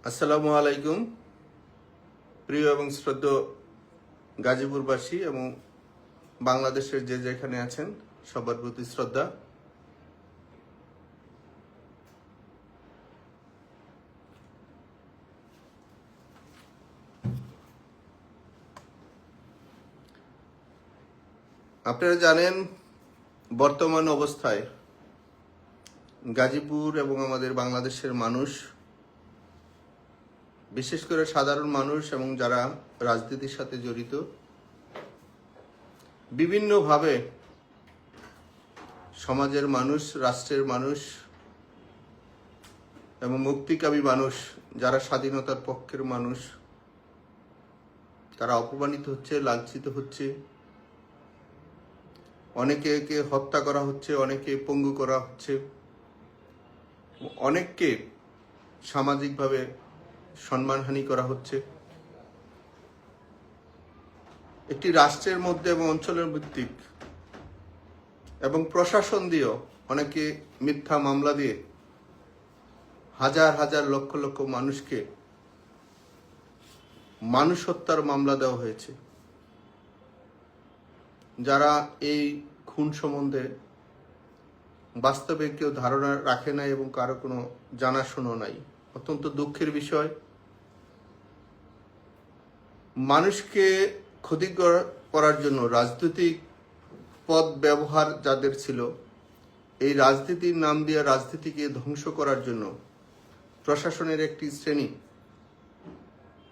আসসালামু আলাইকুম। প্রিয় এবং শ্রদ্ধেয় গাজীপুরবাসী এবং বাংলাদেশের যে যেখানে আছেন সবার প্রতি শ্রদ্ধা। আপনারা জানেন বর্তমান অবস্থায় গাজীপুর এবং আমাদের বাংলাদেশের মানুষ, বিশেষ করে সাধারণ মানুষ এবং যারা রাজনীতির সাথে জড়িত, বিভিন্নভাবে সমাজের মানুষ, রাষ্ট্রের মানুষ এবং মুক্তিকামী মানুষ, যারা স্বাধীনতার পক্ষের মানুষ, তারা অপমানিত হচ্ছে, লাঞ্ছিত হচ্ছে। অনেকে হত্যা করা হচ্ছে, অনেকে পঙ্গু করা হচ্ছে, অনেককে সামাজিকভাবে সম্মানহানি করা হচ্ছে। একটি রাষ্ট্রের মধ্যে এবং অঞ্চলের ভিত্তিক এবং প্রশাসন দিয়েও অনেকে মিথ্যা মামলা দিয়ে হাজার হাজার লক্ষ লক্ষ মানুষকে মানুষ হত্যার মামলা দেওয়া হয়েছে। যারা এই খুন সম্বন্ধে বাস্তবে কেউ ধারণা রাখে নাই এবং কারো কোনো জানাশোনা নাই। অত্যন্ত দুঃখের বিষয়। মানুষকে ক্ষতি করার জন্য রাজনৈতিক পদ ব্যবহার যাদের ছিল, এই রাজনীতির নাম দিয়ে রাজনীতিকে ধ্বংস করার জন্য প্রশাসনের একটি শ্রেণী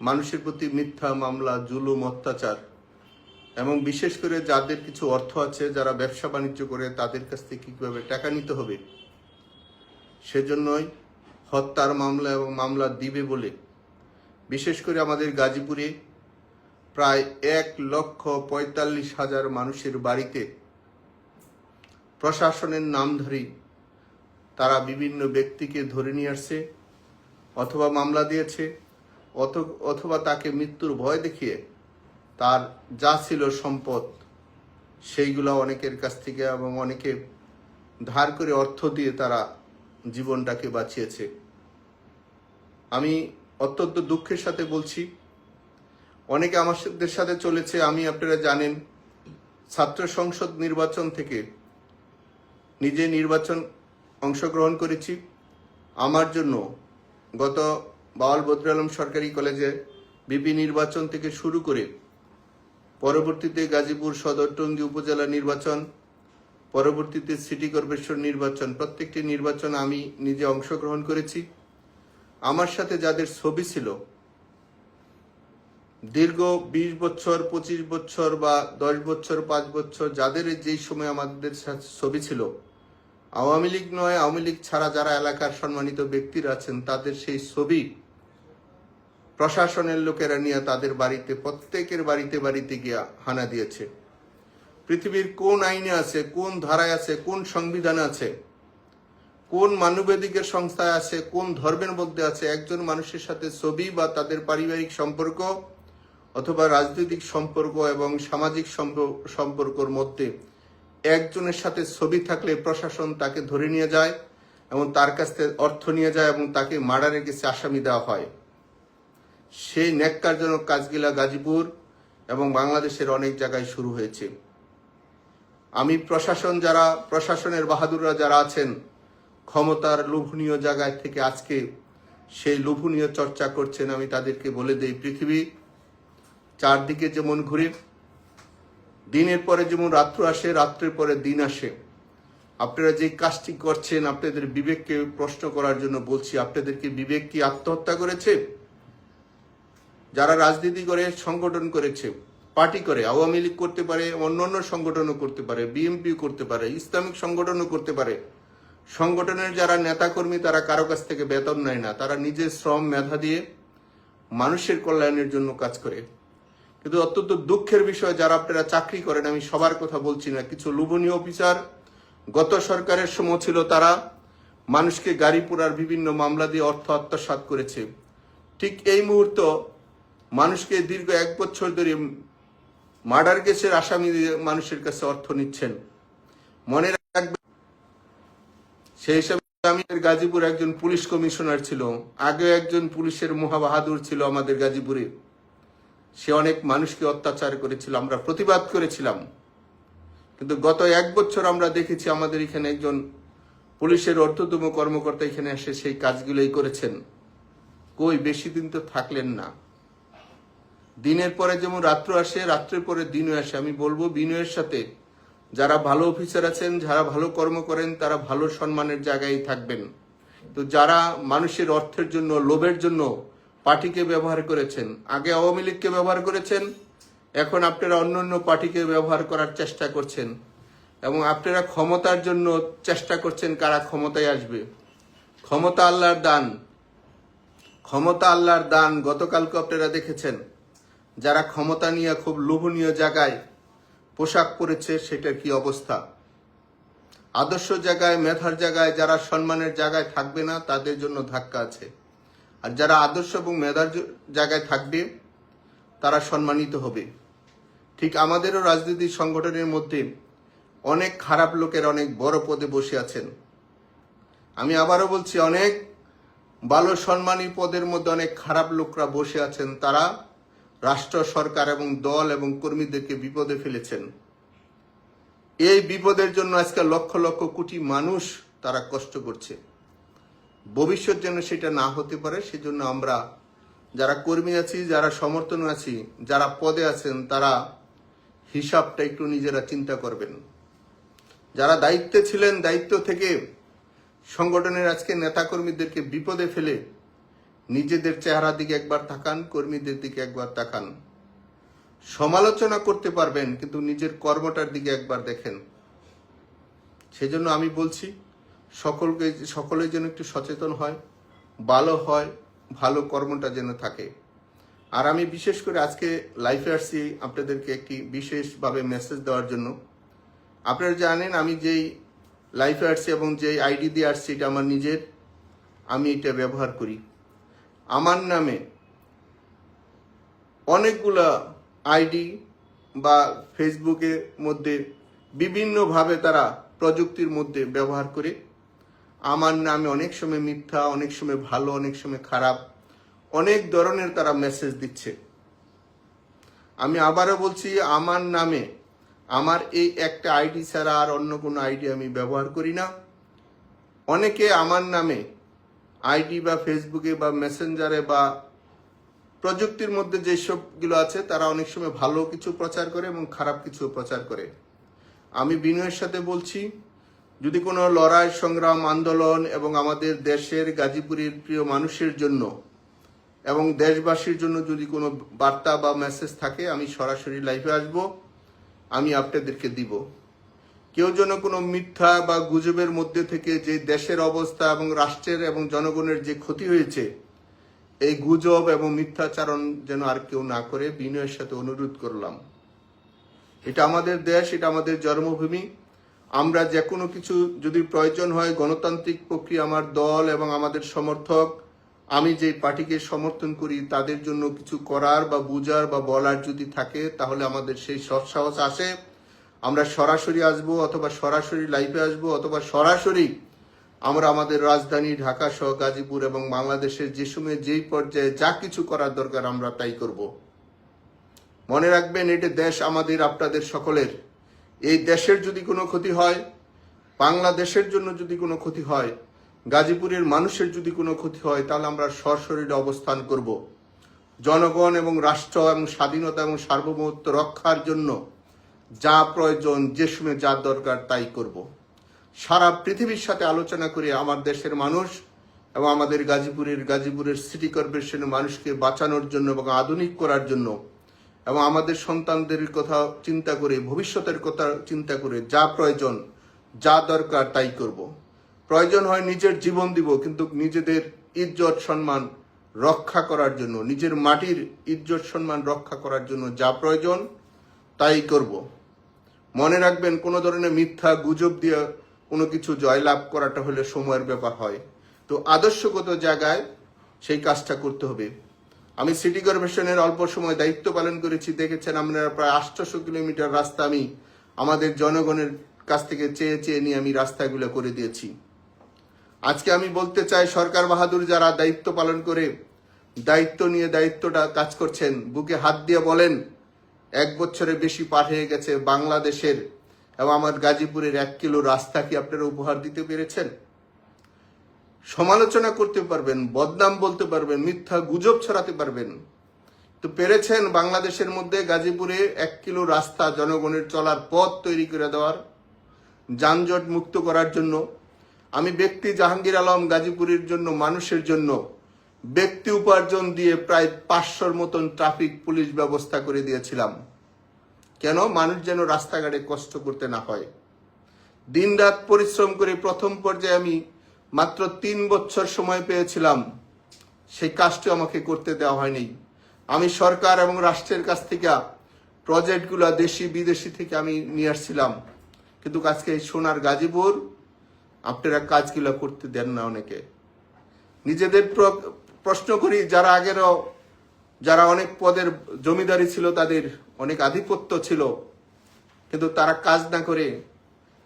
মানুষের প্রতি মিথ্যা মামলা, জুলুম, অত্যাচার এবং বিশেষ করে যাদের কিছু অর্থ আছে, যারা ব্যবসা বাণিজ্য করে, তাদের কাছ থেকে কীভাবে টাকা নিতে হবে সেজন্যই হত্যার মামলা এবং মামলা দিবে বলে বিশেষ করে আমাদের গাজীপুরে প্রায় 1,45,000 মানুষের বাড়িতে প্রশাসনের নামধারী তারা বিভিন্ন ব্যক্তিকে ধরে নিয়ে আসছে, অথবা মামলা দিয়েছে, অথবা তাকে মৃত্যুর ভয় দেখিয়ে তার যা ছিল সম্পদ সেইগুলো অনেকের কাছ থেকে এবং অনেকে ধার করে অর্থ দিয়ে তারা জীবনটাকে বাঁচিয়েছে। আমি অত্যন্ত দুঃখের সাথে বলছি, অনেকে আমাদের সাথে চলেছে। আমি, আপনারা জানেন, ছাত্র সংসদ নির্বাচন থেকে নিজে নির্বাচন অংশগ্রহণ করেছি। আমার জন্য গত বাওয়াল বদরুল আলম সরকারি কলেজে বিপি নির্বাচন থেকে শুরু করে পরবর্তীতে গাজীপুর সদর টঙ্গী উপজেলা নির্বাচন, পরবর্তীতে সিটি কর্পোরেশন নির্বাচন, প্রত্যেকটি নির্বাচন আমি নিজে অংশগ্রহণ করেছি। আমার সাথে যাদের ছবি ছিল দীর্ঘ 20 বছর, 25 বছর বা 10 বছর, 5 বছর, যাদের যেই সময় আমাদের সাথে ছবি ছিল, আওয়ামী লীগ নয়, আওয়ামী লীগ ছাড়া যারা এলাকার সম্মানিত ব্যক্তিরা আছেন, তাদের সেই ছবি প্রশাসনের লোকেরা নিয়ে তাদের বাড়িতে, প্রত্যেকের বাড়িতে বাড়িতে গিয়ে হানা দিয়েছে। পৃথিবীর কোন আইনে আছে, কোন ধারায় আছে, কোন সংবিধানে আছে, কোন মানবাধিকার সংস্থায় আছে, কোন ধর্মের মধ্যে আছে একজন মানুষের সাথে ছবি বা তাদের পারিবারিক সম্পর্ক অথবা রাজনৈতিক সম্পর্ক এবং সামাজিক সম্পর্কর মধ্যে একজনের সাথে ছবি থাকলে প্রশাসন তাকে ধরে নিয়ে যায় এবং তার কাছ থেকে অর্থ নিয়ে যায় এবং তাকে মার্ডারের কেসে আসামি দেওয়া হয়। সেই ন্যাক্কারজনক কাজগুলা গাজীপুর এবং বাংলাদেশের অনেক জায়গায় শুরু হয়েছে। আমি প্রশাসনের বাহাদুররা যারা আছেন, ক্ষমতার লোভনীয় জায়গায় থেকে আজকে সেই লোভনীয় চর্চা করছেন, আমি তাদেরকে বলে দেই, পৃথিবী চারদিকে যেমন ঘুরে, দিনের পরে যেমন রাত্র আসে, রাত্রের পরে দিন আসে। আপনারা যে কাজটি করছেন, আপনাদের বিবেককে প্রশ্ন করার জন্য বলছি। আপনাদেরকে বিবেক কি আত্মহত্যা করেছে? যারা রাজনীতি করে, সংগঠন করেছে, পার্টি করে, আওয়ামী লীগ করতে পারে, অন্যান্য সংগঠনও করতে পারে, বিএনপি করতে পারে, ইসলামিক সংগঠনও করতে পারে। সংগঠনের যারা নেতাকর্মী, তারা কারো কাছ থেকে বেতন নেয় না, তারা নিজের শ্রম মেধা দিয়ে মানুষের কল্যাণের জন্য কাজ করে। কিন্তু অত্যন্ত দুঃখের বিষয়, যারা আপনারা চাকরি করেন, আমি সবার কথা বলছি না, কিছু লোভনীয় অফিসার গত সরকারের সময় ছিল, তারা মানুষকে গাড়ি পোড়ার বিভিন্ন মামলা দিয়ে অর্থ আত্মসাৎ করেছে। ঠিক এই মুহূর্ত মানুষকে দীর্ঘ 1 বছর ধরে মার্ডার কেসের আসামি দিয়ে মানুষের কাছে অর্থ নিচ্ছেন। মনে রাখবেন, সেই হিসাবে আমি গাজীপুর একজন পুলিশ কমিশনার ছিল, আগে একজন পুলিশের মহাবাহাদুর ছিল আমাদের গাজীপুরে। সে অনেক মানুষকে অত্যাচার করেছিল, আমরা প্রতিবাদ করেছিলাম। কিন্তু গত 1 বছর আমরা দেখেছি আমাদের এখানে একজন পুলিশের ঊর্ধ্বতম কর্মকর্তা এখানে এসে সেই কাজগুলোই করেছেন। কই বেশি দিন তো থাকলেন না। দিনের পরে যেমন রাত্র আসে, রাত্রের পরে দিনও আসে। আমি বলবো বিনয়ের সাথে যারা ভালো অফিসার আছেন, যারা ভালো কর্ম করেন, তারা ভালো সম্মানের জায়গায় থাকবেন। তো যারা মানুষের অর্থের জন্য, লোভের জন্য পার্টিকে ব্যবহার করেছেন, আগে আওয়ামী লীগকে ব্যবহার করেছেন, এখন আপনারা অন্য পার্টিকে ব্যবহার করার চেষ্টা করছেন এবং আপনারা ক্ষমতার জন্য চেষ্টা করছেন কারা ক্ষমতায় আসবে। ক্ষমতা আল্লাহর দান, ক্ষমতা আল্লাহর দান। গতকালকে আপনারা দেখেছেন যারা ক্ষমতা নিয়ে খুব লোভনীয় জায়গায় পোশাক পরেছে, সেটার কি অবস্থা। আদর্শ জায়গায়, মেধার জায়গায় যারা সম্মানের জায়গায় থাকবে না, তাদের জন্য ধাক্কা আছে। আর যারা আদর্শ এবং মেধার জায়গায় থাকবে তারা সম্মানিত হবে। ঠিক আমাদেরও রাজনীতি সংগঠনের মধ্যে অনেক খারাপ লোকের অনেক বড় পদে বসে আছেন। আমি আবারও বলছি, অনেক ভালো সম্মানী পদের মধ্যে অনেক খারাপ লোকরা বসে আছেন। তারা রাষ্ট্র, সরকার এবং দল এবং কর্মীদেরকে বিপদে ফেলেছেন। এই বিপদের জন্য আজকে লক্ষ লক্ষ কোটি মানুষ তারা কষ্ট করছে। ভবিষ্যৎ যেন সেটা না হতে পারে, সেজন্য আমরা যারা কর্মী আছি, যারা সমর্থন আছি, যারা পদে আছেন, তারা হিসাবটা একটু নিজেরা চিন্তা করবেন। যারা দায়িত্বে ছিলেন, দায়িত্ব থেকে সংগঠনের আজকে নেতাকর্মীদেরকে বিপদে ফেলে নিজেদের চেহারা দিকে একবার তাকান, কর্মীদের দিকে একবার তাকান। সমালোচনা করতে পারবেন, কিন্তু নিজের কর্মটার দিকে একবার দেখেন। সেজন্য আমি বলছি সকলে যেন একটু সচেতন হয়, ভালো হয়, ভালো কর্মটা যেন থাকে। আর আমি বিশেষ করে আজকে লাইফে আসছি আপনাদেরকে একটি বিশেষভাবে মেসেজ দেওয়ার জন্য। আপনারা জানেন আমি যেই লাইফে আসছি এবং যেই আইডি দিয়ে আসছি, এটা আমার নিজের, আমি এটা ব্যবহার করি। আমার নামে অনেকগুলা আইডি বা ফেসবুকের মধ্যে বিভিন্নভাবে তারা প্রযুক্তির মধ্যে ব্যবহার করে আমার নামে অনেক সময় মিথ্যা, অনেক সময় ভালো, অনেক সময় খারাপ, অনেক ধরনের তারা মেসেজ দিচ্ছে। আমি আবারও বলছি, আমার নামে, আমার এই একটা আইডি ছাড়া আর অন্য কোনো আইডি আমি ব্যবহার করি না। অনেকে আমার নামে আইডি বা ফেসবুকে বা মেসেঞ্জারে বা প্রযুক্তির মধ্যে যেসবগুলো আছে, তারা অনেক সময় ভালো কিছু প্রচার করে এবং খারাপ কিছু প্রচার করে। আমি বিনয়ের সাথে বলছি, যদি কোনো লড়াই, সংগ্রাম, আন্দোলন এবং আমাদের দেশের গাজীপুরের প্রিয় মানুষের জন্য এবং দেশবাসীর জন্য যদি কোনো বার্তা বা মেসেজ থাকে, আমি সরাসরি লাইভে আসব, আমি আপনাদেরকে দিব। কেউ যেন কোনো মিথ্যা বা গুজবের মধ্যে থেকে যে দেশের অবস্থা এবং রাষ্ট্রের এবং জনগণের যে ক্ষতি হয়েছে, এই গুজব এবং মিথ্যাচারণ যেন আর কেউ না করে, বিনয়ের সাথে অনুরোধ করলাম। এটা আমাদের দেশ, এটা আমাদের জন্মভূমি। আমরা যে কোনো কিছু যদি প্রয়োজন হয়, গণতান্ত্রিক প্রক্রিয়া, আমার দল এবং আমাদের সমর্থক, আমি যে পার্টিকে সমর্থন করি, তাদের জন্য কিছু করার বা বুঝার বা বলার যদি থাকে, তাহলে আমাদের সেই সৎসাহস আসে। আমরা সরাসরি আসবো, অথবা সরাসরি লাইভে আসবো, অথবা সরাসরি আমরা আমাদের রাজধানী ঢাকা সহ গাজীপুর এবং বাংলাদেশের যে সময় যেই পর্যায়ে যা কিছু করার দরকার আমরা তাই করব। মনে রাখবেন, এটা দেশ আমাদের, আপনাদের সকলের। এই দেশের যদি কোনো ক্ষতি হয়, বাংলাদেশের জন্য যদি কোনো ক্ষতি হয়, গাজীপুরের মানুষের যদি কোনো ক্ষতি হয়, তাহলে আমরা সশরীরে অবস্থান করব। জনগণ এবং রাষ্ট্র এবং স্বাধীনতা এবং সার্বভৌমত্ব রক্ষার জন্য যা প্রয়োজন, যে সময় যা দরকার তাই করব। সারা পৃথিবীর সাথে আলোচনা করে আমার দেশের মানুষ এবং আমাদের গাজীপুরের সিটি কর্পোরেশনের মানুষকে বাঁচানোর জন্য এবং আধুনিক করার জন্য এবং আমাদের সন্তানদের কথা চিন্তা করে, ভবিষ্যতের কথা চিন্তা করে যা প্রয়োজন, যা দরকার তাই করব। প্রয়োজন হয় নিজের জীবন দিব, কিন্তু নিজেদের ইজ্জত সম্মান রক্ষা করার জন্য, নিজের মাটির ইজ্জত সম্মান রক্ষা করার জন্য যা প্রয়োজন তাই করব। মনে রাখবেন, কোনো ধরনের মিথ্যা গুজব দিয়ে কোনো কিছু জয়লাভ করাটা হলে সময়ের ব্যাপার হয়। তো আদর্শগত জায়গায় সেই কাজটা করতে হবে। আমি সিটি কর্পোরেশনের অল্প সময় দায়িত্ব পালন করেছি, দেখেছেন আপনারা প্রায় 800 কিলোমিটার রাস্তা আমি আমাদের জনগণের কাছ থেকে চেয়ে চেয়ে নিয়ে আমি রাস্তাগুলো করে দিয়েছি। আজকে আমি বলতে চাই, সরকার বাহাদুর যারা দায়িত্ব পালন করে দায়িত্ব নিয়ে দায়িত্বটা কাজ করছেন, বুকে হাত দিয়ে বলেন 1 বছরের বেশি পার হয়ে গেছে, বাংলাদেশের এবং আমার গাজীপুরের 1 কিলো রাস্তা কি আপনারা উপহার দিতে পেরেছেন? সমালোচনা করতে পারবেন, বদনাম বলতে পারবেন, মিথ্যা গুজব ছড়াতে পারবেন, তো পেরেছেন বাংলাদেশের মধ্যে গাজীপুরে 1 কিলো রাস্তা জনগণের চলার পথ তৈরি করে দেওয়ার, যানজট মুক্ত করার জন্য? আমি ব্যক্তি জাহাঙ্গীর আলম গাজীপুরের জন্য, মানুষের জন্য ব্যক্তি উপার্জন দিয়ে প্রায় 500-র মতন ট্রাফিক পুলিশ ব্যবস্থা করে দিয়েছিলাম। কেন? মানুষ যেন রাস্তাঘাটে কষ্ট করতে না হয়। দিনরাত পরিশ্রম করে প্রথম পর্যায়ে আমি মাত্র 3 বছর সময় পেয়েছিলাম, সেই কাজটি আমাকে করতে দেওয়া হয়নি। আমি সরকার এবং রাষ্ট্রের কাছ থেকে প্রজেক্টগুলো দেশি বিদেশি থেকে আমি নিয়ে আসছিলাম, কিন্তু আজকে এই সোনার গাজীপুর আপনারা কাজগুলো করতে দেন না। অনেকে নিজেদের প্রশ্ন করি, যারা আগেরও যারা অনেক পদের জমিদারি ছিল, তাদের অনেক আধিপত্য ছিল, কিন্তু তারা কাজ না করে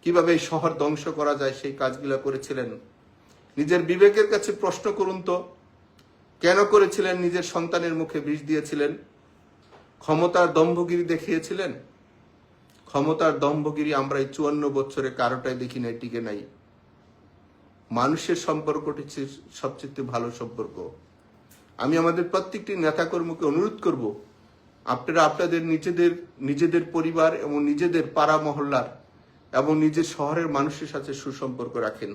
কিভাবে এই শহর ধ্বংস করা যায় সেই কাজগুলো করেছিলেন। নিজের বিবেকের কাছে প্রশ্ন করুন তো, কেন করেছিলেন? নিজের সন্তানের মুখে বিষ দিয়েছিলেন, ক্ষমতার দম্ভগিরি দেখিয়েছিলেন। ক্ষমতার দম্ভগিরি আমরা এই 54 বছরে কারোটাই দেখি নাই, টিকে নাই। মানুষের সম্পর্কটি সবচেয়ে ভালো সম্পর্ক। আমি আমাদের প্রত্যেকটি নেতাকর্মীকে অনুরোধ করব, আপনারা আপনাদের নিজেদের পরিবার এবং নিজেদের পাড়া মহল্লার এবং নিজের শহরের মানুষের সাথে সুসম্পর্ক রাখেন।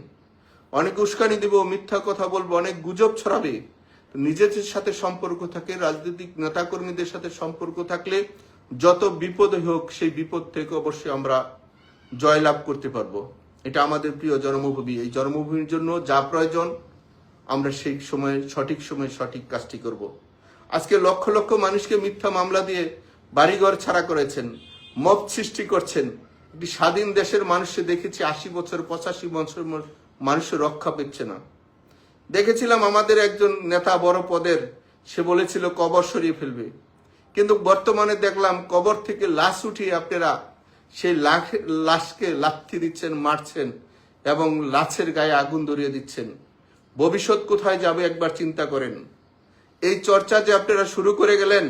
অনেক উস্কানি দিব, মিথ্যা কথা বলবো, অনেক গুজব ছড়াবে। নিজেদের সাথে সম্পর্ক থাকে, রাজনৈতিক নেতাকর্মীদের সাথে সম্পর্ক থাকলে যত বিপদই হোক সেই বিপদ থেকে অবশ্যই আমরা জয়লাভ করতে পারবো। এটা আমাদের প্রিয় জন্মভূমি। এই জন্মভূমির জন্য যা প্রয়োজন আমরা সেই সময় সঠিক কাজটি করব। আজকে লক্ষ লক্ষ মানুষকে মিথ্যা মামলা দিয়ে বাড়িঘর ছাড়া করেছেন, মব সৃষ্টি করছেন। একটি স্বাধীন দেশের মানুষকে দেখেছি 80 বছর 85 বছর মানুষের রক্ষা পেচ্ছে না। দেখেছিলাম আমাদের একজন নেতা বড় পদের, সে বলেছিল কবর সরিয়ে ফেলবে, কিন্তু বর্তমানে দেখলাম কবর থেকে লাশ উঠিয়ে আপনারা সেই লাশকে লাথি দিচ্ছেন, মারছেন এবং লাশের গায়ে আগুন ধরিয়ে দিচ্ছেন। ভবিষ্যৎ কোথায় যাবে একবার চিন্তা করেন। এই চর্চা যে আপনারা শুরু করে গেলেন,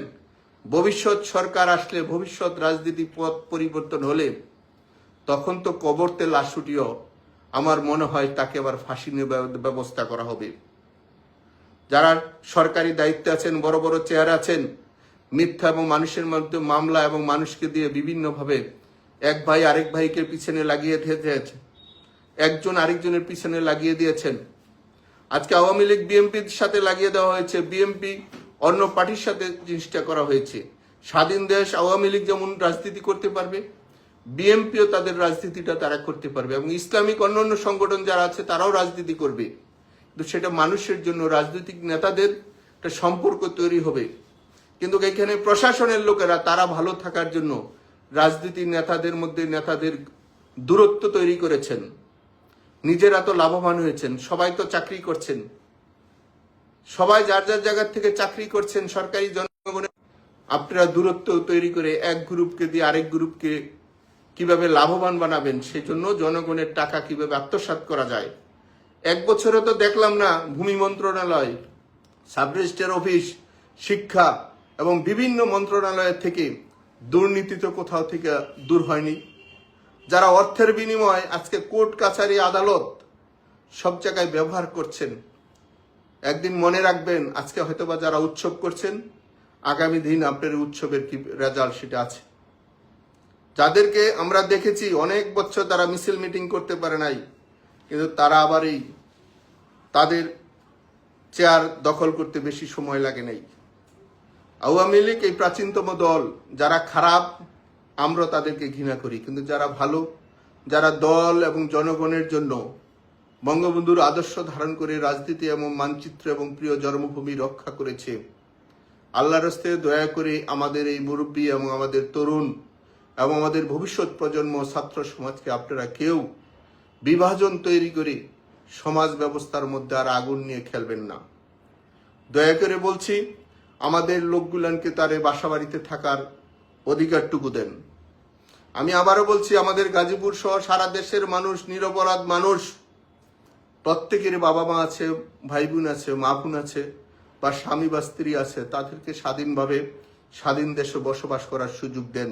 ভবিষ্যৎ সরকার আসলে, ভবিষ্যৎ রাজনীতি পথ পরিবর্তন হলে তখন তো কবরতে লাশ উঠিয়েও আমার মনে হয় তাকে আবার ফাঁসি ব্যবস্থা করা হবে। যারা সরকারি দায়িত্বে আছেন, বড় বড় চেয়ার আছেন, মিথ্যা এবং মানুষের মধ্যে মামলা এবং মানুষকে দিয়ে বিভিন্নভাবে এক ভাই আরেক ভাইকে পিছনে লাগিয়ে দিয়েছে, একজন আরেকজনের পিছনে লাগিয়ে দিয়েছেন। আজকে আওয়ামী লীগ বিএনপির সাথে লাগিয়ে দেওয়া হয়েছে, বিএনপি অন্য পার্টির সাথে জিনিসটা করা হয়েছে। স্বাধীন দেশ, আওয়ামী লীগ যেমন রাজনীতি করতে পারবে, বিএনপিও তাদের রাজনীতিটা তারা করতে পারবে, এবং ইসলামিক অন্যান্য সংগঠন যারা আছে তারাও রাজনীতি করবে। কিন্তু সেটা মানুষের জন্য, রাজনৈতিক নেতাদের একটা সম্পর্ক তৈরি হবে। কিন্তু এখানে প্রশাসনের লোকেরা তারা ভালো থাকার জন্য রাজনীতির নেতাদের মধ্যে নেতাদের দূরত্ব তৈরি করেছেন। নিজেরা তো লাভবান হয়েছেন, সবাই তো চাকরি করছেন, সবাই যার যার জায়গা থেকে চাকরি করছেন সরকারি জনগণের। আপনারা দূরত্ব তৈরি করে এক গ্রুপকে দিয়ে আরেক গ্রুপকে কিভাবে লাভবান বানাবেন, সেই জন্য জনগণের টাকা কিভাবে আত্মসাৎ করা যায়। 1 বছরে তো দেখলাম না ভূমি মন্ত্রণালয়, সাব রেজিস্ট্রার অফিস, শিক্ষা এবং বিভিন্ন মন্ত্রণালয়ের থেকে দুর্নীতি তো কোথাও থেকে দূর হয়নি। যারা অর্থের বিনিময়ে আজকে কোর্ট কাছারি আদালত সব জায়গায় ব্যবহার করছেন, একদিন মনে রাখবেন আজকে হয়তোবা যারা উৎসব করছেন, আগামী দিন আপনার উৎসবের কি রেজাল্ট সেটা আছে। যাদেরকে আমরা দেখেছি অনেক বছর তারা মিছিল মিটিং করতে পারে নাই, কিন্তু তারা আবার এই তাদের চেয়ার দখল করতে বেশি সময় লাগে নাই। আওয়ামী লীগ এই প্রাচীনতম দল, যারা খারাপ আমরা তাদেরকে ঘৃণা করি, কিন্তু যারা ভালো, যারা দল এবং জনগণের জন্য বঙ্গবন্ধুর আদর্শ ধারণ করে রাজনীতি এবং মানচিত্র এবং প্রিয় জন্মভূমি রক্ষা করেছে, আল্লাহর হস্তে দয়া করে আমাদের এই মুরব্বী এবং আমাদের তরুণ এবং আমাদের ভবিষ্যৎ প্রজন্ম ছাত্র সমাজকে আপনারা কেউ বিভাজন তৈরি করে সমাজ ব্যবস্থার মধ্যে আর আগুন নিয়ে খেলবেন না। দয়া করে বলছি, আমাদের লোকগুলানকে তারে বাসা বাড়িতে থাকার অধিকারটুকু দেন। আমি আবারও বলছি, আমাদের গাজীপুর সহ সারা দেশের মানুষ, নিরপরাধ মানুষ প্রত্যেকের বাবা মা আছে, ভাই বোন আছে, মা বোন আছে, বা স্বামী বা স্ত্রী আছে, তাদেরকে স্বাধীনভাবে স্বাধীন দেশে বসবাস করার সুযোগ দেন।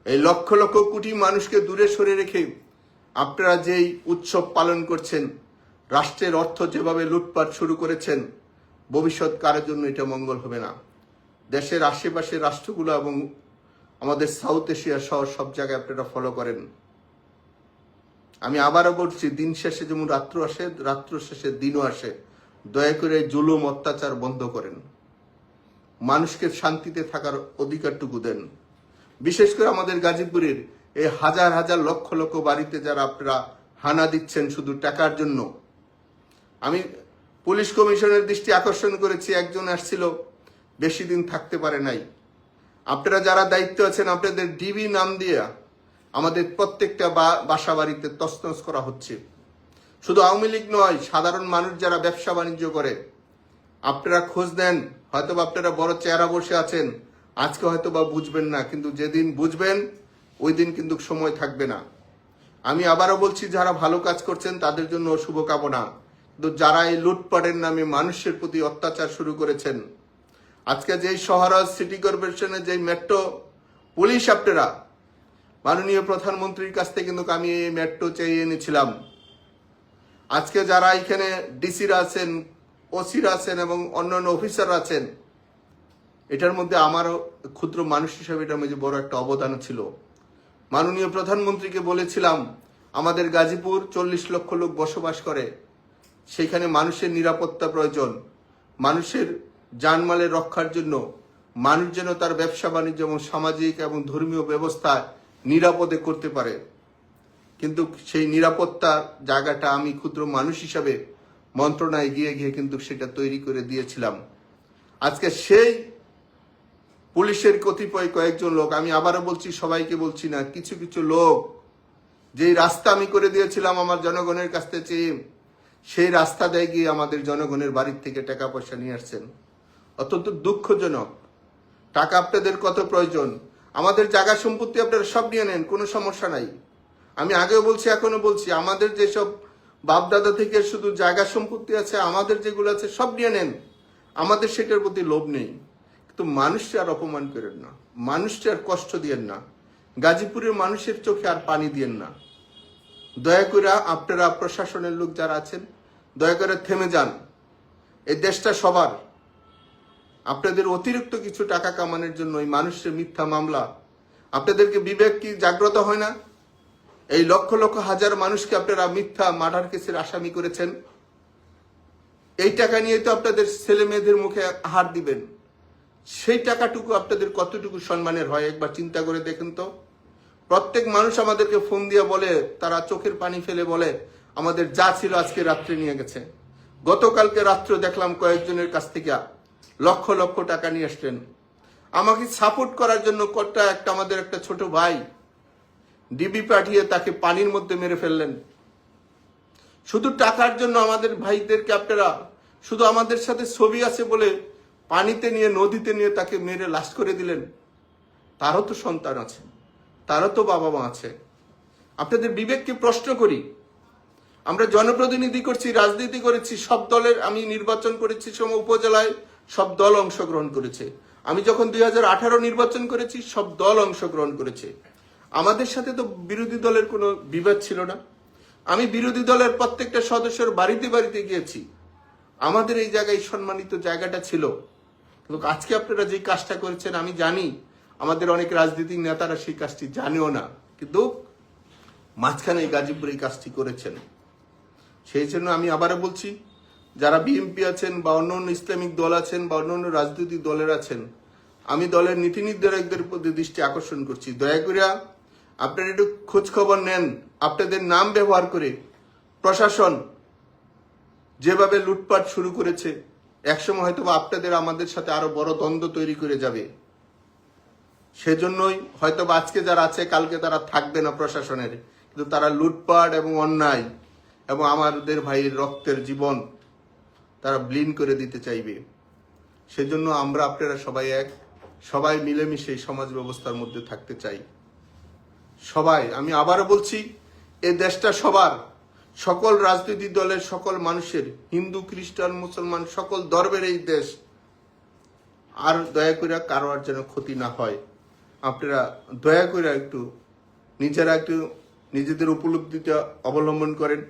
এই লক্ষ লক্ষ কোটি মানুষকে দূরে সরে রেখে আপনারা যেই উৎসব পালন করছেন, রাষ্ট্রের অর্থ যেভাবে লুটপাট শুরু করেছেন, ভবিষ্যৎ কারের জন্য এটা মঙ্গল হবে না। দেশের আশেপাশের রাষ্ট্রগুলো এবং আমাদের সাউথ এশিয়া সহ সব জায়গায় আপনারা ফলো করেন। আমি আবারও বলছি, দিন শেষে যেমন রাত্র আসে, রাত্র শেষে দিনও আসে। দয়া করে জুলুম অত্যাচার বন্ধ করেন, মানুষকে শান্তিতে থাকার অধিকারটুকু দেন। বিশেষ করে আমাদের গাজীপুরের এই হাজার হাজার লক্ষ লক্ষ বাড়িতে যারা আপনারা হানা দিচ্ছেন শুধু টাকার জন্য। আমি পুলিশ কমিশনের দৃষ্টি আকর্ষণ করেছি, একজন আসছিল, বেশি দিন থাকতে পারে নাই। আপনারা যারা দায়িত্ব আছেন, আপনাদের ডিবি নাম দিয়ে আমাদের প্রত্যেকটা বাসা বাড়িতে তছনছ করা হচ্ছে। শুধু আওয়ামী লীগ নয়, সাধারণ মানুষ যারা ব্যবসা বাণিজ্য করে, আপনারা খোঁজ নেন। হয়তোবা আপনারা বড় চেহারা বসে আছেন, আজকে হয়তোবা বুঝবেন না, কিন্তু যেদিন বুঝবেন ওই দিন কিন্তু সময় থাকবে না। আমি আবারও বলছি, যারা ভালো কাজ করছেন তাদের জন্য শুভকামনা, কিন্তু যারা এই লুটপাটের নামে মানুষের প্রতি অত্যাচার শুরু করেছেন, আজকে যেই শহরাজ সিটি কর্পোরেশনের যেই মেট্রো পুলিশ, আপনারা মাননীয় প্রধানমন্ত্রীর কাছ থেকে কিন্তু আমি এই মেট্রো চেয়ে এনেছিলাম। আজকে যারা এখানে ডিসিরা আছেন, ওসিরা আছেন এবং অন্যান্য অফিসার আছেন, এটার মধ্যে আমারও ক্ষুদ্র মানুষ হিসেবে এটার মধ্যে বড় একটা অবদান ছিল। মাননীয় প্রধানমন্ত্রীকে বলেছিলাম, আমাদের গাজীপুর 40 লক্ষ লোক বসবাস করে, সেখানে মানুষের নিরাপত্তা প্রয়োজন। মানুষের জানমালের রক্ষার জন্য মানুষ যেন তার ব্যবসা বাণিজ্য এবং সামাজিক এবং ধর্মীয় ব্যবস্থা নিরাপদে করতে পারে। কিন্তু সেই নিরাপত্তার জায়গাটা আমি ক্ষুদ্র মানুষ হিসাবে মন্ত্রণায় গিয়ে গিয়ে কিন্তু সেটা তৈরি করে দিয়েছিলাম। আজকে সেই পুলিশের কতিপয় কয়েকজন লোক, আমি আবারও বলছি, সবাইকে বলছি না, কিছু কিছু লোক যেই রাস্তা আমি করে দিয়েছিলাম আমার জনগণের কাছ থেকে, সেই রাস্তা দিয়ে গিয়ে আমাদের জনগণের বাড়ির থেকে টাকা পয়সা নিয়ে আসছেন। অত্যন্ত দুঃখজনক। টাকা আপনাদের কত প্রয়োজন, আমাদের জায়গা সম্পত্তি আপনারা সব নিয়ে নেন, কোনো সমস্যা নাই। আমি আগেও বলছি, এখনো বলছি, আমাদের যেসব বাপদাদা থেকে শুধু জায়গা সম্পত্তি আছে, আমাদের যেগুলো আছে সব নিয়ে নেন, আমাদের সেটার প্রতি লোভ নেই। কিন্তু মানুষকে আর অপমান করেন না, মানুষকে আর কষ্ট দিয়েন না, গাজীপুরের মানুষের চোখে আর পানি দিয়েন না। দয়া করে আপনারা প্রশাসনের লোক যারা আছেন, দয়া করে থেমে যান। এই দেশটা সবার। আপনাদের অতিরিক্ত কিছু টাকা কামানোর জন্য এই মানুষের মিথ্যা মামলা, আপনাদেরকে বিবেক কি জাগ্রত হয় না? এই লক্ষ লক্ষ হাজার মানুষকে আপনারা মিথ্যা মার্ডার কেসের আসামি করেছেন। এই টাকা নিয়ে তো আপনাদের ছেলে মেয়েদের মুখে আহার দিবেন, সেই টাকাটুকু আপনাদের কতটুকু সম্মানের হয় একবার চিন্তা করে দেখেন তো। প্রত্যেক মানুষ আমাদেরকে ফোন দিয়ে বলে, তারা চোখের পানি ফেলে বলে, আমাদের যা ছিল আজকে রাত্রে নিয়ে গেছে। গতকালকে রাত্রে দেখলাম কয়েকজনের কাছ থেকে লক্ষ লক্ষ টাকা নিয়ে আসলেন। আমাকে সাপোর্ট করার জন্য আমাদের একটা ছোট ভাই ডিবি পাঠিয়ে তাকে পানির মধ্যে মেরে ফেললেন। শুধু টাকার জন্য আমাদের ভাইদেরকে আপনারা শুধু আমাদের সাথে ছবি আছে বলে পানিতে নিয়ে, নদীতে নিয়ে তাকে মেরে লাশ করে দিলেন। তারও তো সন্তান আছে, তারও তো বাবা মা আছে। আপনাদের বিবেককে প্রশ্ন করি। আমরা জনপ্রতিনিধি করছি, রাজনীতি করেছি, সব দলের, আমি নির্বাচন করেছি সময় উপজেলায়, সব দল অংশগ্রহণ করেছে। আমি যখন 2018 নির্বাচন করেছি, সব দল অংশগ্রহণ করেছে। আমাদের সাথে তো বিরোধী দলের কোনো বিবাদ ছিল না। আমি বিরোধী দলের প্রত্যেকটা সদস্যের বাড়িতে বাড়িতে গিয়েছি। আমাদের এই জায়গায় সম্মানিত জায়গাটা ছিল। কিন্তু আজকে আপনারা যে কাজটা করেছেন, আমি জানি আমাদের অনেক রাজনৈতিক নেতারা সেই কাজটি জানেও না, কিন্তু মাঝখানে এই গাজীপুরে এই কাজটি করেছেন। সেই জন্য আমি আবারও বলছি, যারা বিএনপি আছেন বা অন্য অন্য ইসলামিক দল আছেন বা অন্য অন্য রাজনৈতিক দলের আছেন, আমি দলের নীতি নির্ধারকদের প্রতি দৃষ্টি আকর্ষণ করছি, দয়া করে আপনারা একটু খোঁজ খবর নেন। আপনাদের নাম ব্যবহার করে প্রশাসন যেভাবে লুটপাট শুরু করেছে, একসময় হয়তো আপনাদের আমাদের সাথে আরো বড় দ্বন্দ্ব তৈরি করে যাবে। সেজন্যই হয়তো আজকে যারা আছে কালকে তারা থাকবে না প্রশাসনের, কিন্তু তারা লুটপাট এবং অন্যায় এবং আমাদের ভাইয়ের রক্তের জীবন তারা ব্লিন করে দিতে চাইবে। সেজন্য আমরা আপনারা সবাই এক, সবাই মিলেমিশে সমাজ ব্যবস্থার মধ্যে থাকতে চাই। সবাই, আমি আবারও বলছি, এই দেশটা সবার। সকল রাজনৈতিক দলের সকল মানুষের, হিন্দু খ্রিস্টান মুসলমান সকল ধর্মের এই দেশ, আর দয়া করে কারো আর যেন ক্ষতি না হয়। আপনারা দয়া করে একটু নিজেদের উপলব্ধিটা অবলম্বন করেন।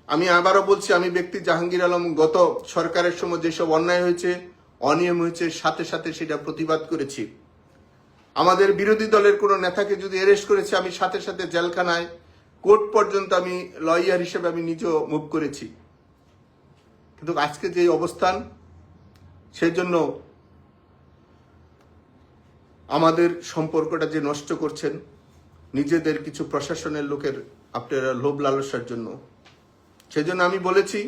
আমি আবারও বলছি, আমি ব্যক্তি জাহাঙ্গীর আলম গত সরকারের সময় যেসব অন্যায় হয়েছে, অনিয়ম হয়েছে, সাথে সাথে সেটা প্রতিবাদ করেছি। আমাদের বিরোধী দলের কোনো নেতাকে যদি অ্যারেস্ট করেছে, আমি সাথে সাথে জেলখানায় কোর্ট পর্যন্ত আমি লয়ার হিসেবে আমি নিজেও মুভ করেছি। কিন্তু আজকে যে অবস্থান, সেই জন্য আমাদের সম্পর্কটা যে নষ্ট করছেন নিজেদের কিছু প্রশাসনের লোকের আপনারা লোভ লালসার জন্য, সেজন্য আমি বলেছি,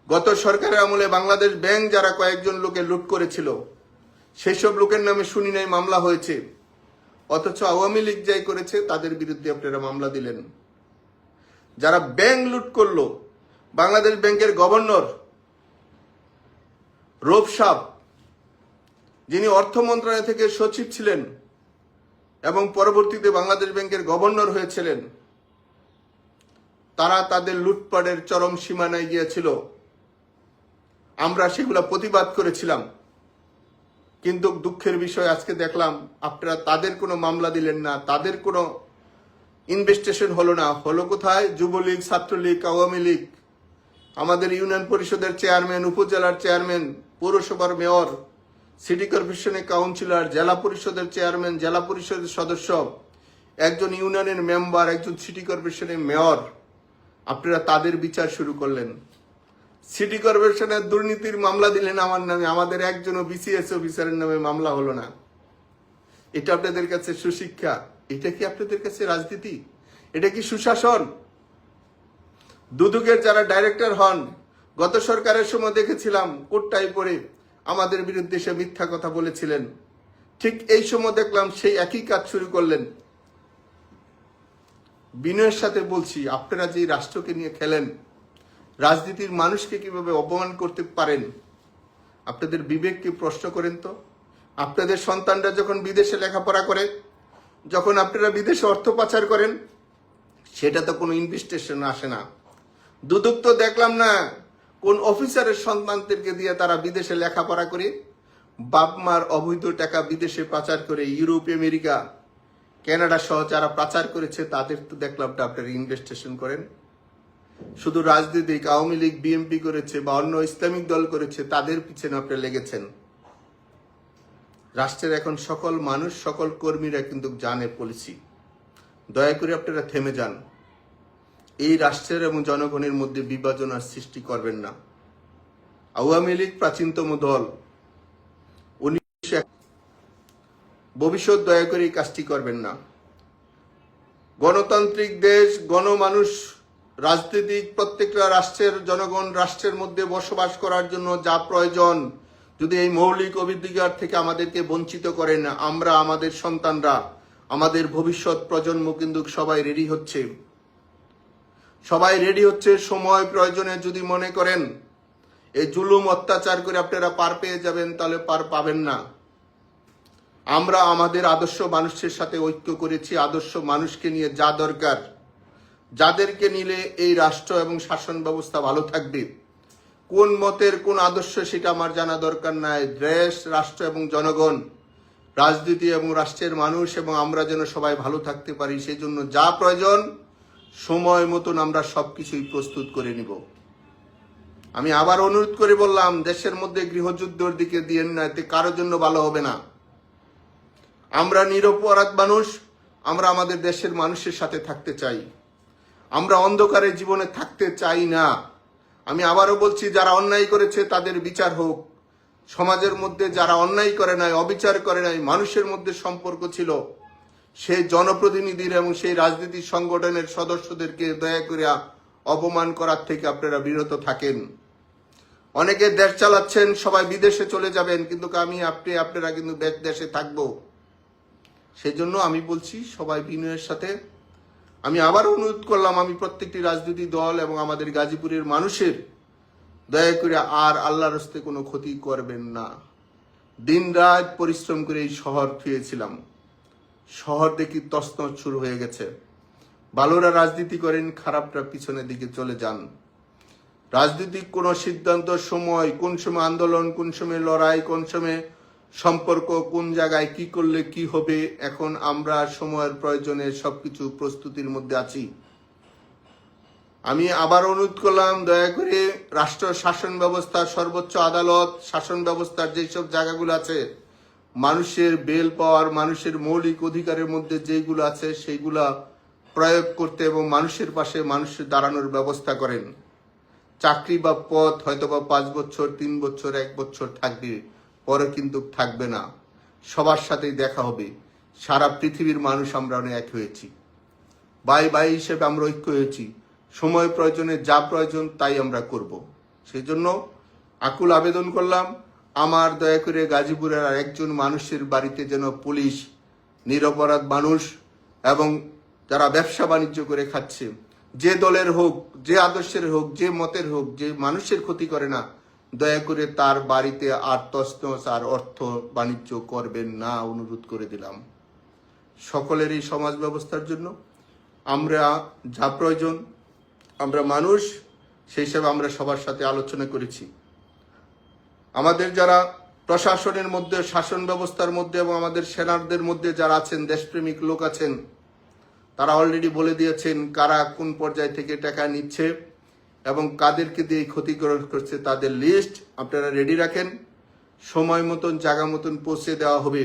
গত সরকারের আমলে বাংলাদেশ ব্যাংক যারা কয়েকজন লোকে লুট করেছিল, সেই সব লোকের নামে শুনি নাই মামলা হয়েছে, অথচ আওয়ামী লীগ যাই করেছে তাদের বিরুদ্ধে আপনারা মামলা দিলেন। যারা ব্যাংক লুট করলো, বাংলাদেশ ব্যাংকের গভর্নর রৌফ সাহ, যিনি অর্থ মন্ত্রণালয় থেকে সচিব ছিলেন এবং পরবর্তীতে বাংলাদেশ ব্যাংকের গভর্নর হয়েছিলেন, তারা তাদের লুটপাটের চরম সীমানায় গিয়েছিল। আমরা সেগুলা প্রতিবাদ করেছিলাম, কিন্তু দুঃখের বিষয় আজকে দেখলাম আপনারা তাদের কোনো মামলা দিলেন না, তাদের কোনো ইনভেস্টিগেশন হলো না। হলো কোথায়? যুবলীগ, ছাত্রলীগ, আওয়ামী লীগ, আমাদের ইউনিয়ন পরিষদের চেয়ারম্যান, উপজেলার চেয়ারম্যান, পৌরসভার মেয়র, সিটি কর্পোরেশনের কাউন্সিলর, জেলা পরিষদের চেয়ারম্যান, জেলা পরিষদের সদস্য, একজন ইউনিয়নের মেম্বার, একজন সিটি কর্পোরেশনের মেয়র, আপনারা তাদের বিচার শুরু করলেন। সিটি কর্পোরেশনের দুর্নীতির মামলা দিলেন আমার নামে, আমাদের একজনও বিসিএস অফিসারের নামে মামলা হলো না। এটা আপনাদের কাছে সুশিক্ষা? এটা কি আপনাদের কাছে রাজনীতি? এটা কি সুশাসন? দুদকের যারা ডাইরেক্টর হন, গত সরকারের সময় দেখেছিলাম কোটটাই পরে আমাদের বিরুদ্ধে সে মিথ্যা কথা বলেছিলেন। ঠিক এই সময় দেখলাম সেই একই কাজ শুরু করলেন। বিনয়ের সাথে বলছি, আপনারা যে রাষ্ট্রকে নিয়ে খেলেন, রাজনীতির মানুষকে কিভাবে অপমান করতে পারেন? আপনাদের বিবেককে প্রশ্ন করেন তো। আপনাদের সন্তানরা যখন বিদেশে লেখাপড়া করে, যখন আপনারা বিদেশে অর্থ পাচার করেন, সেটা তো কোনো ইনভেস্টিগেশন আসে না। দুদক তো দেখলাম না কোন অফিসারের সন্তানদেরকে দিয়ে তারা বিদেশে লেখাপড়া করে বাপ মার অবৈধ টাকা বিদেশে পাচার করে, ইউরোপ, আমেরিকা, কানাডা সহ যারা পাচার করেছে তাদের তো দেখলাম আপনারা ইনভেস্টিগেশন করেন। শুধু রাজনীতিক আওয়ামী লীগ, বিএনপি করেছে বা অন্য ইসলামিক দল করেছে, তাদের পিছনে আপনারা লেগেছেন। রাষ্ট্রের এখন সকল মানুষ, সকল কর্মীরা কিন্তু জানে পলিসি। দয়া করে আপনারা থেমে যান। এই রাষ্ট্রের এবং জনগণের মধ্যে বিভাজন আর সৃষ্টি করবেন না। আওয়ামী লীগ প্রাচীনতম দল, ভবিষ্যৎ দয়া করে এই কাজটি করবেন না। গণতান্ত্রিক দেশ, গণমানুষ, রাজনীতিক প্রত্যেকটা রাষ্ট্রের জনগণ রাষ্ট্রের মধ্যে বসবাস করার জন্য যা প্রয়োজন, যদি এই মৌলিক অধিকার থেকে আমাদেরকে বঞ্চিত করেন, আমরা, আমাদের সন্তানরা, আমাদের ভবিষ্যৎ প্রজন্ম কিন্তু সবাই রেডি হচ্ছে। সময় প্রয়োজনে যদি মনে করেন এই জুলুম অত্যাচার করে আপনারা পার পেয়ে যাবেন, তাহলে পার পাবেন না। আমরা আমাদের আদর্শ মানুষের সাথে ঐক্য করেছি, আদর্শ মানুষকে নিয়ে যা দরকার, যাদেরকে নিলে এই রাষ্ট্র এবং শাসন ব্যবস্থা ভালো থাকবে। কোন মতের কোন আদর্শ সেটা আমার জানা দরকার নাই। দেশ, রাষ্ট্র এবং জনগণ, রাজনীতি এবং রাষ্ট্রের মানুষ এবং আমরা যেন সবাই ভালো থাকতে পারি, সেই জন্য যা প্রয়োজন সময় মতন আমরা সবকিছুই প্রস্তুত করে নিব। আমি আবার অনুরোধ করে বললাম, দেশের মধ্যে গৃহযুদ্ধের দিকে দিয়েন না, এতে কারোর জন্য ভালো হবে না। আমরা নিরপরাধ মানুষ, আমরা আমাদের দেশের মানুষের সাথে থাকতে চাই। আমরা অন্ধকারে জীবনে থাকতে চাই না। আমি আবারও বলছি, যারা অন্যায় করেছে তাদের বিচার হোক। সমাজের মধ্যে যারা অন্যায় করে নাই, অবিচার করে নাই, মানুষের মধ্যে সম্পর্ক ছিল, সেই জনপ্রতিনিধির এবং সেই রাজনীতি সংগঠনের সদস্যদেরকে দয়া করে অপমান করার থেকে আপনারা বিরত থাকেন। অনেকে দেশ চালাচ্ছেন, সবাই বিদেশে চলে যাবেন, কিন্তু আপনারা কিন্তু দেশে থাকবো। সেই জন্য আমি বলছি সবাই বিনয়ের সাথে, আমি আবার অনুরোধ করলাম, আমি প্রত্যেকটি রাজনৈতিক দল এবং আমাদের গাজীপুরের মানুষের দয়া করে আর আল্লাহর হস্তে কোনো ক্ষতি করবেন না। দিন রাত পরিশ্রম করে এই শহর ফিরেছিলাম, শহর দেখি তছনছ শুরু হয়ে গেছে। ভালোরা রাজনীতি করেন, খারাপরা পিছনের দিকে চলে যান। রাজনৈতিক কোন সিদ্ধান্ত সময়, কোন সময় আন্দোলন, কোন সময় লড়াই, কোন সময় সম্পর্ক, কোন জায়গায় কি করলে কি হবে, এখন আমরা সময়ের প্রয়োজনে সবকিছু প্রস্তুতির মধ্যে আছি। আমি আবার অনুরোধ করলাম, দয়া করে রাষ্ট্র শাসন ব্যবস্থা, সর্বোচ্চ আদালত, শাসন ব্যবস্থার যেসব জায়গাগুলো আছে, মানুষের বেল পাওয়ার, মানুষের মৌলিক অধিকারের মধ্যে যেগুলো আছে সেইগুলা প্রয়োগ করতে এবং মানুষের পাশে মানুষের দাঁড়ানোর ব্যবস্থা করেন। চাকরি বা পদ হয়তো বা 5 বছর, 3 বছর, 1 বছর থাকবে, পরে কিন্তু থাকবে না। সবার সাথেই দেখা হবে। সারা পৃথিবীর মানুষ আমরা এক হয়েছি, ভাই ভাই হিসেবে আমরা ঐক্য হয়েছি। সময় প্রয়োজনে যা প্রয়োজন তাই আমরা করব। সেই জন্য আকুল আবেদন করলাম, আমার দয়া করে গাজীপুরের আর একজন মানুষের বাড়িতে যেন পুলিশ, নিরপরাধ মানুষ এবং যারা ব্যবসা বাণিজ্য করে খাচ্ছে, যে দলের হোক, যে আদর্শের হোক, যে মতের হোক, যে মানুষের ক্ষতি করে না, দয়া করে তার বাড়িতে আর তছনছ আর অর্থ বাণিজ্য করবেন না, অনুরোধ করে দিলাম। সকলের এই সমাজ ব্যবস্থার জন্য আমরা যা প্রয়োজন, আমরা মানুষ, সেই হিসাবে আমরা সবার সাথে আলোচনা করেছি। আমাদের যারা প্রশাসনের মধ্যে, শাসন ব্যবস্থার মধ্যে এবং আমাদের সেনাদের মধ্যে যারা আছেন, দেশপ্রেমিক লোক আছেন, তারা অলরেডি বলে দিয়েছেন কারা কোন পর্যায় থেকে টাকা নিচ্ছে এবং কাদেরকে দিয়ে ক্ষতিগ্রস্ত করছে, তাদের লিস্ট আপনারা রেডি রাখেন। সময় মতন, জায়গা মতন পৌঁছে দেওয়া হবে।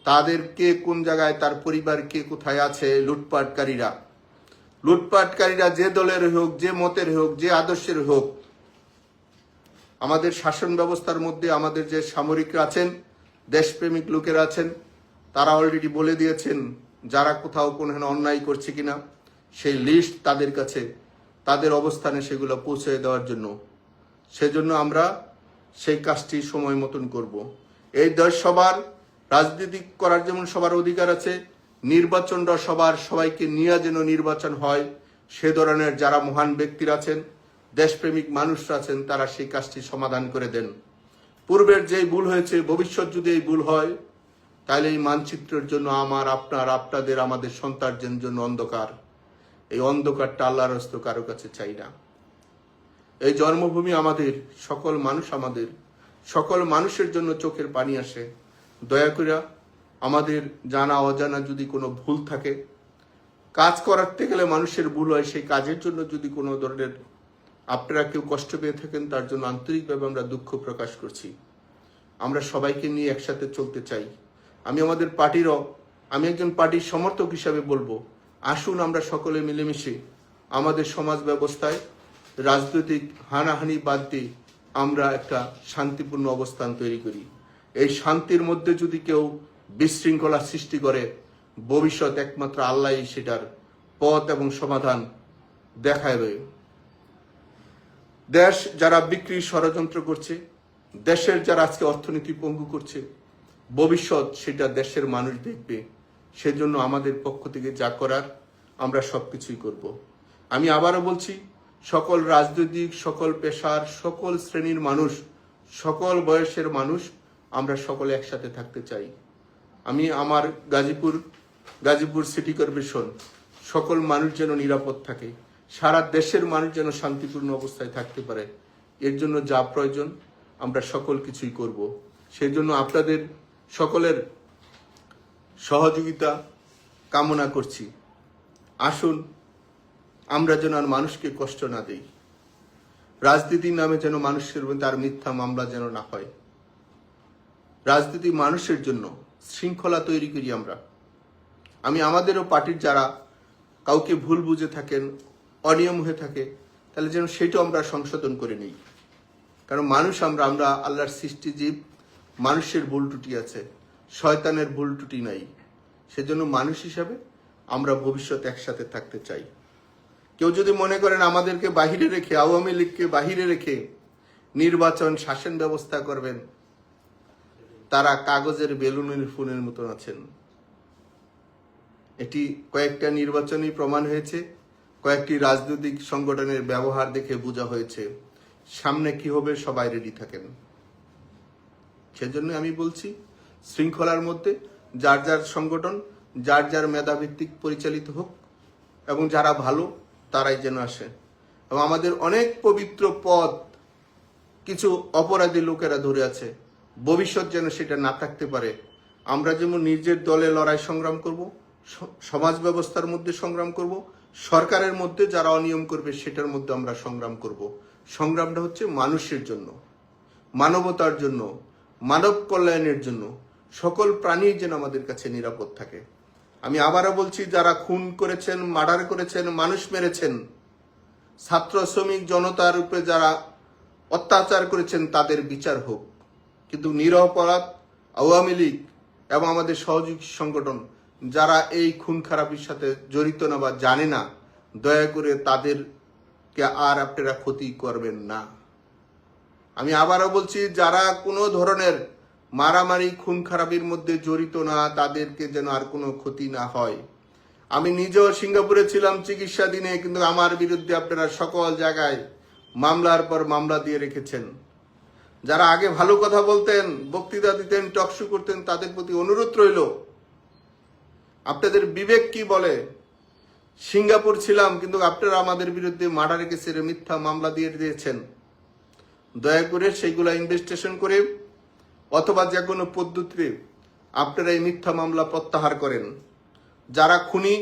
তাদেরকে কোন জায়গায়, তার পরিবার কে কোথায় আছে, লুটপাটকারীরা যে দলের হোক, যে মতের হোক, যে আদর্শের হোক, আমাদের শাসন ব্যবস্থার মধ্যে আমাদের যে সামরিকরা আছেন, দেশপ্রেমিক লোকেরা আছেন, তারা অলরেডি বলে দিয়েছেন যারা কোথাও কোনো অন্যায় করছে কিনা সেই লিস্ট তাদের কাছে, তাদের অবস্থানে সেগুলো পৌঁছে দেওয়ার জন্য। সেজন্য আমরা সেই কাজটি সময় মতন করব। এই দেশ সবার, রাজনীতি করার যেমন সবার অধিকার আছে, নির্বাচনটা সবাইকে নিয়ে যেন নির্বাচন হয়, সে ধরনের যারা মহান ব্যক্তিরা আছেন, দেশপ্রেমিক মানুষরা আছেন, তারা সেই কাজটি সমাধান করে দেন। পূর্বের যেই ভুল হয়েছে, ভবিষ্যৎ যদি এই ভুল হয়, তাহলে এই মানচিত্রের জন্য আমার, আপনার, আপনাদের, আমাদের সন্তানদের জন্য অন্ধকার। এই অন্ধকারটা আল্লাহর হস্তে কারো কাছে চাই না। এই জন্মভূমি আমাদের, সকল মানুষ আমাদের, সকল মানুষের জন্য চোখের পানি আসে। দয়া করে আমাদের জানা অজানা যদি কোনো ভুল থাকে, কাজ করাতে গেলে মানুষের ভুল হয়, সেই কাজের জন্য যদি কোনো ধরনের আপনারা কেউ কষ্ট পেয়ে থাকেন, তার জন্য আন্তরিকভাবে আমরা দুঃখ প্রকাশ করছি। আমরা সবাইকে নিয়ে একসাথে চলতে চাই। আমি আমাদের পার্টিরও, আমি একজন পার্টির সমর্থক হিসাবে বলবো, আসুন আমরা সকলে মিলেমিশে আমাদের সমাজ ব্যবস্থায় রাজনৈতিক হানাহানি বাদ দিয়ে আমরা একটা শান্তিপূর্ণ অবস্থান তৈরি করি। এই শান্তির মধ্যে যদি কেউ বিশৃঙ্খলা সৃষ্টি করে, ভবিষ্যৎ একমাত্র আল্লাহই সেটার পথ এবং সমাধান দেখাবে। দেশ যারা বিক্রির ষড়যন্ত্র করছে, দেশের যারা আজকে অর্থনীতি পঙ্গু করছে, ভবিষ্যৎ সেটা দেশের মানুষ দেখবে। সেজন্য আমাদের পক্ষ থেকে যা করার আমরা সবকিছুই করব। আমি আবারও বলছি, সকল রাজনৈতিক, সকল পেশার, সকল শ্রেণীর মানুষ, সকল বয়সের মানুষ, আমরা সকলে একসাথে থাকতে চাই। আমি আমার গাজীপুর সিটি কর্পোরেশন, সকল মানুষ যেন নিরাপদ থাকে, সারা দেশের মানুষ যেন শান্তিপূর্ণ অবস্থায় থাকতে পারে, এর জন্য যা প্রয়োজন আমরা সকল কিছুই করব। সেই জন্য আপনাদের সকলের সহযোগিতা কামনা করছি। আসুন আমরা যেন আর মানুষকে কষ্ট না দেই, রাজনীতির নামে যেন মানুষের তার মিথ্যা মামলা যেন না হয়। রাজনীতি মানুষের জন্য, শৃঙ্খলা তৈরি করি আমরা। আমি আমাদেরও পার্টির যারা কাউকে ভুল বুঝে থাকেন, অনিয়ম হয়ে থাকে, তাহলে যেন সেটাও আমরা সংশোধন করে নিই। কারণ মানুষ আমরা আল্লাহর সৃষ্টি জীব, মানুষের ভুল ত্রুটি আছে, শয়তানের ভুল ত্রুটি নাই। সেজন্য মানুষ হিসাবে আমরা ভবিষ্যতে একসাথে থাকতে চাই। কেউ যদি মনে করেন আমাদেরকে বাহিরে রেখে, আওয়ামী লীগকে বাহিরে রেখে নির্বাচন শাসন ব্যবস্থা করবেন, তারা কাগজের বেলুনের ফুলের মতন আছেন। এটি কয়েকটা নির্বাচনই প্রমাণ হয়েছে, কয়েকটি রাজনৈতিক সংগঠনের ব্যবহার দেখে বোঝা হয়েছে। সামনে কি হবে সবাই রেডি থাকেন। সেজন্য আমি বলছি, শৃঙ্খলার মধ্যে যার যার সংগঠন যার যার মেধাভিত্তিক পরিচালিত হোক, এবং যারা ভালো তারাই যেন আসে। এবং আমাদের অনেক পবিত্র পদ কিছু অপরাধী লোকেরা ধরে আছে, ভবিষ্যৎ যেন সেটা না থাকতে পারে। আমরা যেমন নিজের দলে লড়াই সংগ্রাম করব, সমাজ ব্যবস্থার মধ্যে সংগ্রাম করব, সরকারের মধ্যে যারা অনিয়ম করবে সেটার মধ্যে আমরা সংগ্রাম করব। সংগ্রামটা হচ্ছে মানুষের জন্য, মানবতার জন্য, মানব কল্যাণের জন্য। সকল প্রাণী যেন আমাদের কাছে নিরাপদ থাকে। আমি আবারও বলছি, যারা খুন করেছেন, মার্ডার করেছেন, মানুষ মেরেছেন, ছাত্র শ্রমিক জনতার উপরে যারা অত্যাচার করেছেন তাদের বিচার হোক। কিন্তু নিরপরাধ আওয়ামী লীগ এবং আমাদের সহযোগী সংগঠন যারা এই খুন খারাপির সাথে জড়িত না বা জানে না, দয়া করে তাদেরকে আর আপনারা ক্ষতি করবেন না। আমি আবারও বলছি, যারা কোনো ধরনের মারামারি খুন খারাপির মধ্যে জড়িত না, তাদেরকে যেন আর কোনো ক্ষতি না হয়। আমি নিজেও সিঙ্গাপুরে ছিলাম চিকিৎসাধীনে, কিন্তু আমার বিরুদ্ধে আপনারা সকল জায়গায় মামলার পর মামলা দিয়ে রেখেছেন। যারা আগে ভালো কথা বলতেন, বক্তৃতা দিতেন, টকশো করতেন, তাদের প্রতি অনুরোধ রইল, আপনাদের বিবেক কি বলে? সিঙ্গাপুর ছিলাম, কিন্তু আপনারা আমাদের বিরুদ্ধে মার্ডার কেসের মিথ্যা মামলা দিয়ে দিয়েছেন। দয়া করে সেইগুলা ইনভেস্টিগেশন করে অথবা যে কোনো পদ্ধতিতে আপনারা এই মিথ্যা মামলা প্রত্যাহার করেন। যারা খুনি,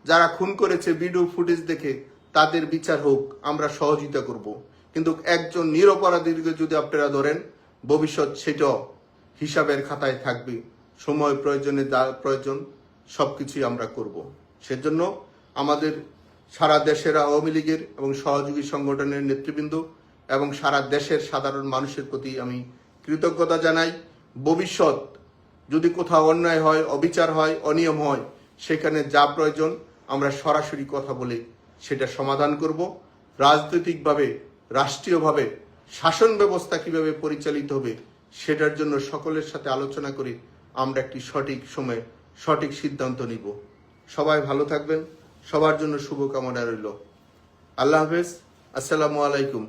যারা খুন করেছে, ভিডিও ফুটেজ দেখে তাদের বিচার হোক, আমরা সহযোগিতা করব। কিন্তু একজন নিরপরাধীকে যদি আপনারা ধরেন, ভবিষ্যৎ সেটাও হিসাবের খাতায় থাকবে। সময় প্রয়োজনে যা প্রয়োজন সবকিছুই আমরা করব। সেজন্য আমাদের সারা দেশের আওয়ামী লীগের এবং সহযোগী সংগঠনের নেতৃবৃন্দ এবং সারা দেশের সাধারণ মানুষের প্রতি আমি কৃতজ্ঞতা জানাই। ভবিষ্যৎ যদি কোথাও অন্যায় হয়, অবিচার হয়, অনিয়ম হয়, সেখানে যা প্রয়োজন আমরা সরাসরি কথা বলে সেটা সমাধান করব। রাজনৈতিকভাবে, রাষ্ট্রীয়ভাবে শাসন ব্যবস্থা কিভাবে পরিচালিত হবে সেটার জন্য সকলের সাথে আলোচনা করে আমরা একটি সঠিক সময়ে সঠিক সিদ্ধান্ত নিব। সবাই ভালো থাকবেন, সবার জন্য শুভকামনা রইল। আল্লাহ হাফেজ, আসসালামু আলাইকুম।